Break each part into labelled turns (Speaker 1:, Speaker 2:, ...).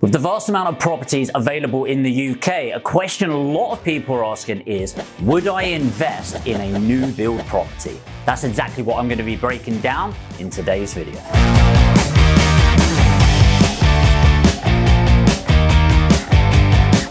Speaker 1: With the vast amount of properties available in the UK, a question a lot of people are asking is, would I invest in a new build property? That's exactly what I'm going to be breaking down in today's video.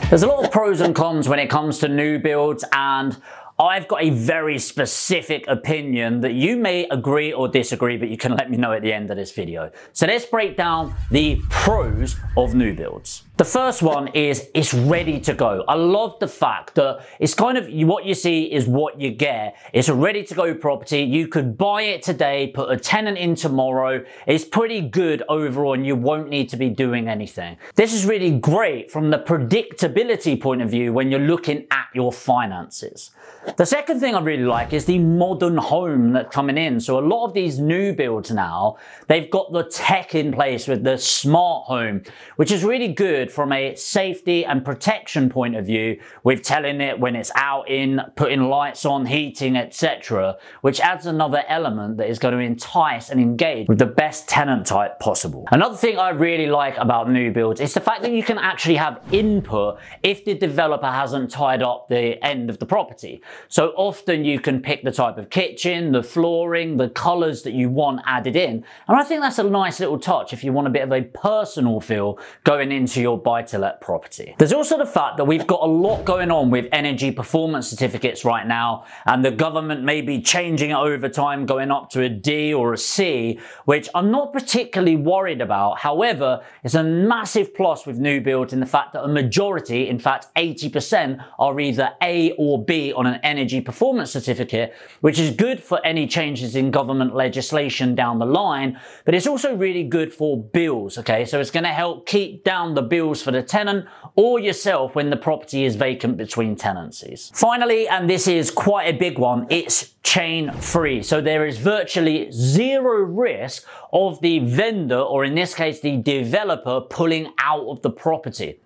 Speaker 1: There's a lot of pros and cons when it comes to new builds, and I've got a very specific opinion that you may agree or disagree, but you can let me know at the end of this video. So let's break down the pros of new builds. The first one is it's ready to go. I love the fact that it's kind of what you see is what you get. It's a ready to go property. You could buy it today, put a tenant in tomorrow. It's pretty good overall and you won't need to be doing anything. This is really great from the predictability point of view when you're looking at your finances. The second thing I really like is the modern home that's coming in. So a lot of these new builds now, they've got the tech in place with the smart home, which is really good from a safety and protection point of view, with telling it when it's out, in, putting lights on, heating, etc., which adds another element that is going to entice and engage with the best tenant type possible. Another thing I really like about new builds is the fact that you can actually have input if the developer hasn't tied up the end of the property. So often you can pick the type of kitchen, the flooring, the colors that you want added in. And I think that's a nice little touch if you want a bit of a personal feel going into your buy-to-let property. There's also the fact that we've got a lot going on with energy performance certificates right now, and the government may be changing it over time, going up to a D or a C, which I'm not particularly worried about. However, it's a massive plus with new builds in the fact that a majority, in fact 80%, are either A or B on an energy performance certificate, which is good for any changes in government legislation down the line, but it's also really good for bills, okay? So it's going to help keep down the bills for the tenant or yourself when the property is vacant between tenancies. Finally, and this is quite a big one, it's chain free. So there is virtually zero risk of the vendor, or in this case the developer, pulling out of the property.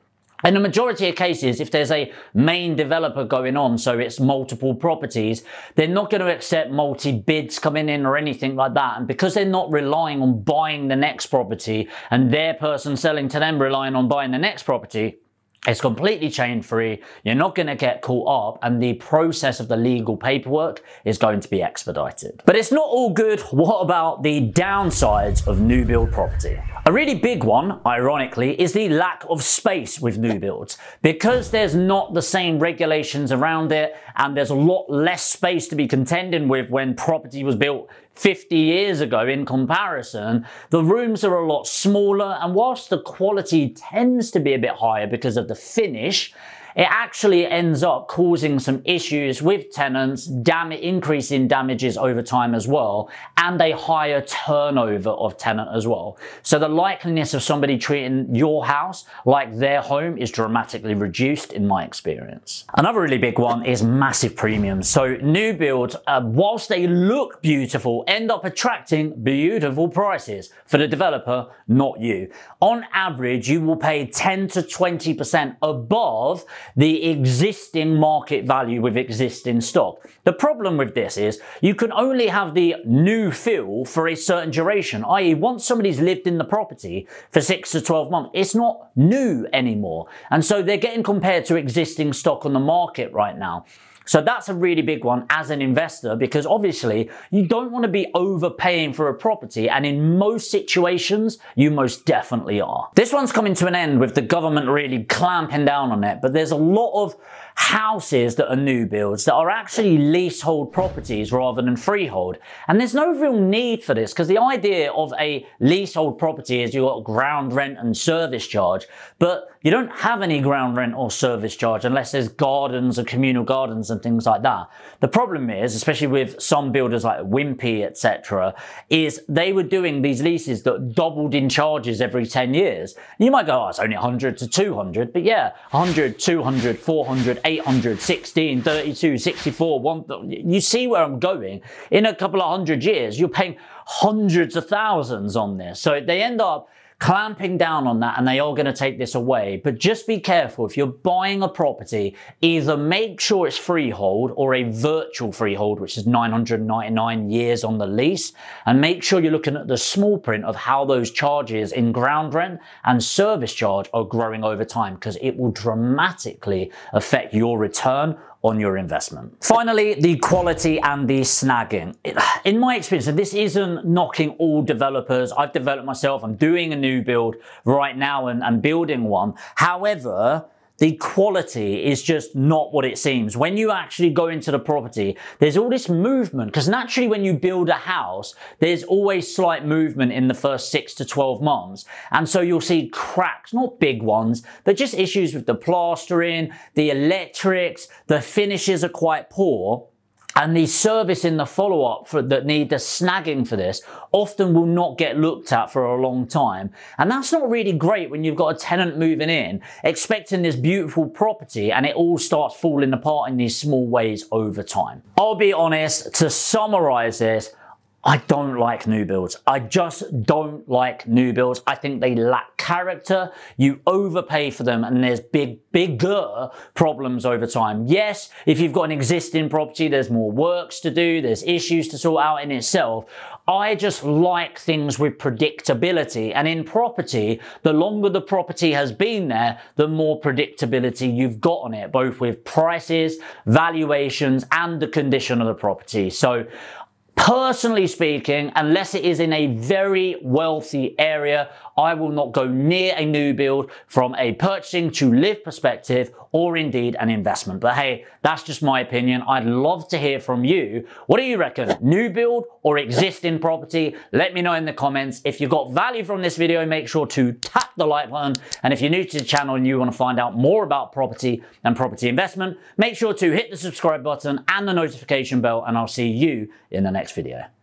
Speaker 1: In the majority of cases, if there's a main developer going on, so it's multiple properties, they're not going to accept multi-bids coming in or anything like that. And because they're not relying on buying the next property and their person selling to them relying on buying the next property, it's completely chain free. You're not going to get caught up, and the process of the legal paperwork is going to be expedited. But it's not all good. What about the downsides of new build property? A really big one, ironically, is the lack of space with new builds. Because there's not the same regulations around it, and there's a lot less space to be contending with when property was built 50 years ago in comparison, the rooms are a lot smaller, and whilst the quality tends to be a bit higher because of the finish, it actually ends up causing some issues with tenants, increase in damages over time as well, and a higher turnover of tenant as well. So the likeliness of somebody treating your house like their home is dramatically reduced in my experience. Another really big one is massive premiums. So new builds, whilst they look beautiful, end up attracting beautiful prices for the developer, not you. On average, you will pay 10 to 20% above the existing market value with existing stock. The problem with this is you can only have the new feel for a certain duration, i.e. once somebody's lived in the property for 6 to 12 months, it's not new anymore. And so they're getting compared to existing stock on the market right now. So that's a really big one as an investor, because obviously you don't want to be overpaying for a property, and in most situations you most definitely are. This one's coming to an end with the government really clamping down on it, but there's a lot of houses that are new builds that are actually leasehold properties rather than freehold. And there's no real need for this, because the idea of a leasehold property is you've got ground rent and service charge, but you don't have any ground rent or service charge unless there's gardens or communal gardens and things like that. The problem is, especially with some builders like Wimpy, etc., is they were doing these leases that doubled in charges every 10 years. You might go, oh, it's only 100 to 200, but yeah, 100, 200, 400, 800, 16, 32, 64, 1, you see where I'm going. In a couple of 100 years, you're paying hundreds of thousands on this. So they end up clamping down on that, and they are going to take this away. But just be careful. If you're buying a property, either make sure it's freehold or a virtual freehold, which is 999 years on the lease, and make sure you're looking at the small print of how those charges in ground rent and service charge are growing over time, because it will dramatically affect your return on your investment. Finally, the quality and the snagging. In my experience, and this isn't knocking all developers, I've developed myself, I'm doing a new build right now and building one. However, the quality is just not what it seems. When you actually go into the property, there's all this movement, because naturally when you build a house, there's always slight movement in the first 6 to 12 months. And so you'll see cracks, not big ones, but just issues with the plastering, the electrics, the finishes are quite poor. And the service in the follow-up that need the snagging for this often will not get looked at for a long time. And that's not really great when you've got a tenant moving in, expecting this beautiful property, and it all starts falling apart in these small ways over time. I'll be honest, to summarize this, I don't like new builds. I just don't like new builds. I think they lack character. You overpay for them, and there's bigger problems over time. Yes, if you've got an existing property, there's more works to do, there's issues to sort out in itself. I just like things with predictability, and in property, the longer the property has been there, the more predictability you've got on it, both with prices, valuations, and the condition of the property. So personally speaking, unless it is in a very wealthy area, I will not go near a new build from a purchasing to live perspective, or indeed an investment. But hey, that's just my opinion. I'd love to hear from you. What do you reckon? New build or existing property? Let me know in the comments. If you got value from this video, make sure to tap the like button. And if you're new to the channel and you want to find out more about property and property investment, make sure to hit the subscribe button and the notification bell, and I'll see you in the next video.